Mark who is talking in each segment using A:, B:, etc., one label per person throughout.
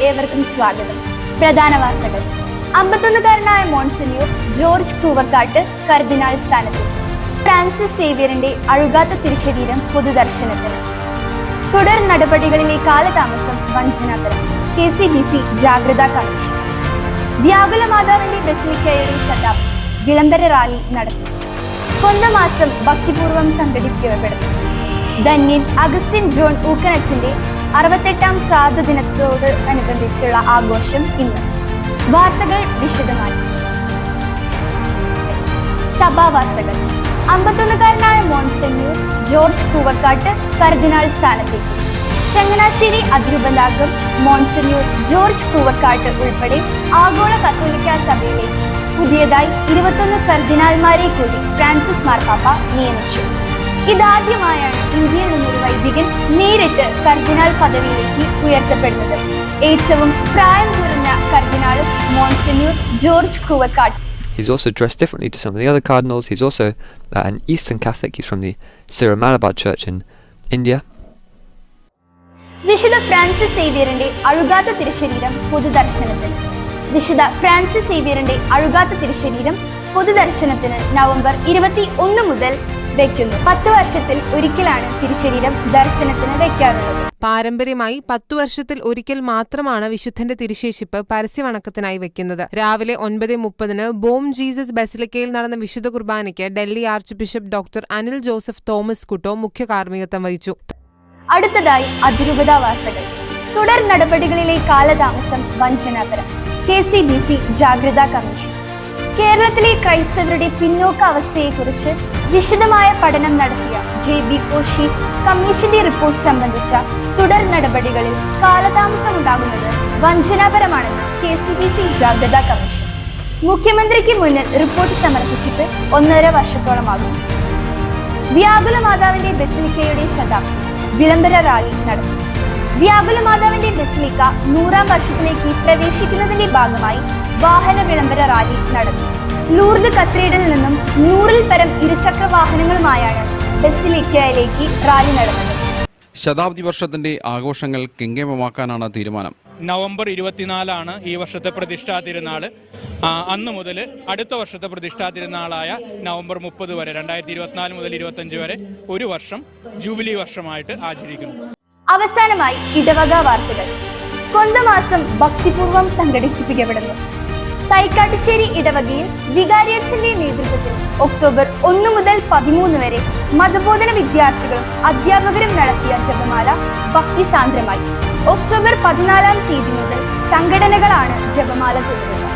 A: ഏവർക്കും സ്വാഗതം. പ്രധാന വാർത്തകൾ. 51കാരനായ മോൺസിഞ്ഞോർ ജോർജ് കൂവക്കാട്ട് കർദിനാൾ സ്ഥാനത്ത്. ഫ്രാൻസിസ് സേവ്യറിന്റെ അഴുകാത്ത തിരുശരീരം പൊതുദർശനത്തിന്. തുടർ നടപടികളിലെ കാലതാമസം വഞ്ചനാപരം. KCBC ജാഗ്രതാ കമ്മീഷൻ. വ്യാകുല മാതാവിന്റെ ബസിലിക്കയുടെ ശതാബ്ദി വിളംബര റാലി നടത്തി. കൊന്തമാസം ഭക്തിപൂർവ്വം സംഘടിപ്പിക്കപ്പെടുന്നു. ധന്യൻ അഗസ്റ്റിൻ ജോൺ ഊക്കനച്ചന്റെ 68ാം ശ്രാദ്ധ ദിനത്തോട് അനുബന്ധിച്ചുള്ള ആഘോഷം ഇന്ന്. വാർത്തകൾ വിശദമായി. സഭാ വാർത്തകൾ. 51കാരനായ മോൺസിഞ്ഞോർ ജോർജ് കൂവക്കാട്ട് കർദിനാൾ സ്ഥാനത്തേക്ക്. ചങ്ങനാശ്ശേരി അതിരൂപതാംഗം മോൺസിഞ്ഞോർ ജോർജ് കൂവക്കാട്ട് ഉൾപ്പെടെ ആഗോള കത്തോലിക്ക സഭയിലേക്ക് പുതിയതായി 21 കർദിനാൾമാരെ കൂടി ഫ്രാൻസിസ് മാർപ്പാപ്പ നിയമിച്ചു. ഇതാദ്യമായാണ് ഇന്ത്യയിൽ നിന്നൊരു വൈദികൻ നേരിട്ട് കർദിനാൾ പദവിയിലേക്ക് ഉയർത്തപ്പെടുന്നത്. ഏറ്റവും പ്രായം കുറഞ്ഞ കർദിനാളും monsignor George Koovakad.
B: He's also dressed differently to some of the other cardinals. He's also an Eastern Catholic. He's from the Syro-Malabar Church in India.
A: വിശുദ്ധ ഫ്രാൻസിസ് സേവ്യറിന്റെ അഴുകാത്ത തിരുശരീരം പൊതുദർശനത്തിന്. വിശുദ്ധ ഫ്രാൻസിസ് സേവ്യറിന്റെ അഴുകാത്ത തിരുശരീരം പൊതുദർശനത്തിന് നവംബർ 21 മുതൽ വെക്കുന്നു. 10 വർഷത്തിൽ ഒരിക്കലാണ് തിരുശരീരം ദർശനത്തിന് വെക്കാറുള്ളത്.
C: പാരമ്പര്യമായി 10 വർഷത്തിൽ ഒരിക്കൽ മാത്രമാണ് വിശുദ്ധന്റെ തിരുശേഷിപ്പ് പരസ്യവണക്കത്തിനായി വെക്കുന്നത്. രാവിലെ 9:30 ബോം ജീസസ് ബസിലിക്കയിൽ നടന്ന വിശുദ്ധ കുർബാനയ്ക്ക് Delhi archbishop doctor Anil Joseph Thomas Couto മുഖ്യ കാർമ്മികത്വം വഹിച്ചു.
A: അടുത്തതായി അതിരൂപതാ വാർത്തകൾ. തുടർ നടപടികളിലെ കാലതാമസം വഞ്ചനാപരം. KCBC ജാഗ്രതാ കമ്മീഷൻ. കേരളത്തിലെ ക്രൈസ്തവരുടെ പിന്നോക്കാവസ്ഥയെക്കുറിച്ച് വിശദമായ പഠനം നടത്തിയ JB കോശി കമ്മീഷന്റെ റിപ്പോർട്ട് സംബന്ധിച്ച തുടർ നടപടികളിൽ കാലതാമസമുണ്ടാകുന്നത് വഞ്ചനാപരമാണെന്ന് KCBC ജാഗ്രതാ കമ്മീഷൻ. മുഖ്യമന്ത്രിക്ക് മുന്നിൽ റിപ്പോർട്ട് സമർപ്പിച്ചിട്ട് 1.5 വർഷത്തോളമാകും. വ്യാകുല മാതാവിന്റെ ബസിലിക്കയുടെ ശതാബ്ദി വിളംബര റാലി നടത്തി. വ്യാകുല മാതാവിന്റെ ബസിലിക്ക 100ാം വർഷത്തിലേക്ക് പ്രവേശിക്കുന്നതിന്റെ ഭാഗമായി വാഹന വിളംബര റാലി നടത്തി. ലൂർദ് കത്തീഡ്രലിൽ നിന്നും 100ൽ പരം ഇരുചക്ര വാഹനങ്ങളുമായാണ് ബസിലിക്കയിലേക്ക് റാലി നടന്നത്.
D: ശതാബ്ദി വർഷത്തിന്റെ ആഘോഷങ്ങൾ കെങ്കേമമാക്കാനാണ് തീരുമാനം.
E: നവംബർ 24 ഈ വർഷത്തെ പ്രതിഷ്ഠാ തിരുനാള്. അന്ന് മുതൽ അടുത്ത വർഷത്തെ പ്രതിഷ്ഠാ തിരുനാളായ നവംബർ 30 വരെ 2024 മുതൽ 25 വരെ ഒരു വർഷം ജൂബിലി വർഷമായിട്ട് ആചരിക്കുന്നു.
A: അവസാനമായി ഇടവക വാർത്തകൾ. കൊന്തമാസം ഭക്തിപൂർവ്വം സംഘടിപ്പിക്കപ്പെടുന്നു. തൈക്കാട്ടുശ്ശേരി ഇടവകയിൽ വികാരിയച്ഛന്റെ നേതൃത്വത്തിൽ ഒക്ടോബർ 1 മുതൽ 13 വരെ മതബോധന വിദ്യാർത്ഥികളും അധ്യാപകരും നടത്തിയ ജപമാല ഭക്തിസാന്ദ്രമായി. ഒക്ടോബർ 14 തീയതി മുതൽ സംഘടനകളാണ് ജപമാല തുടരുന്നത്.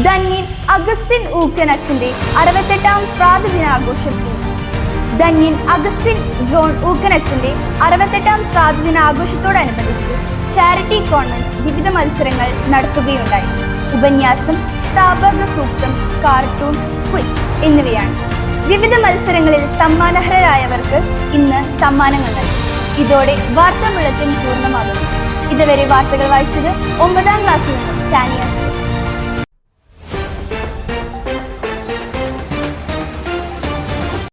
A: ധന്യൻ അഗസ്റ്റിൻ ഊക്കനച്ചന്റെ 68ാം ശ്രാദ്ധ ദിനാഘോഷം. ധന്യൻ അഗസ്റ്റിൻ ജോൺ ഊക്കനച്ചന്റെ 68ാം ശ്രാദ്ധ ദിനാഘോഷത്തോടനുബന്ധിച്ച് ചാരിറ്റി കോൺവെന്റ് വിവിധ മത്സരങ്ങൾ നടത്തുകയുണ്ടായി. ഉപന്യാസം, സ്ഥാപക സൂക്തം, കാർട്ടൂൺ, ക്വിസ് എന്നിവയാണ്. വിവിധ മത്സരങ്ങളിൽ സമ്മാനർഹരായവർക്ക് ഇന്ന് സമ്മാനങ്ങൾ നൽകി. ഇതോടെ വാർത്താ ബുള്ളറ്റിൻ പൂർണ്ണമാകുന്നു. ഇതുവരെ വാർത്തകൾ വായിച്ചത് 9ാം ക്ലാസ്സിൽ നിന്നും സാനിയ.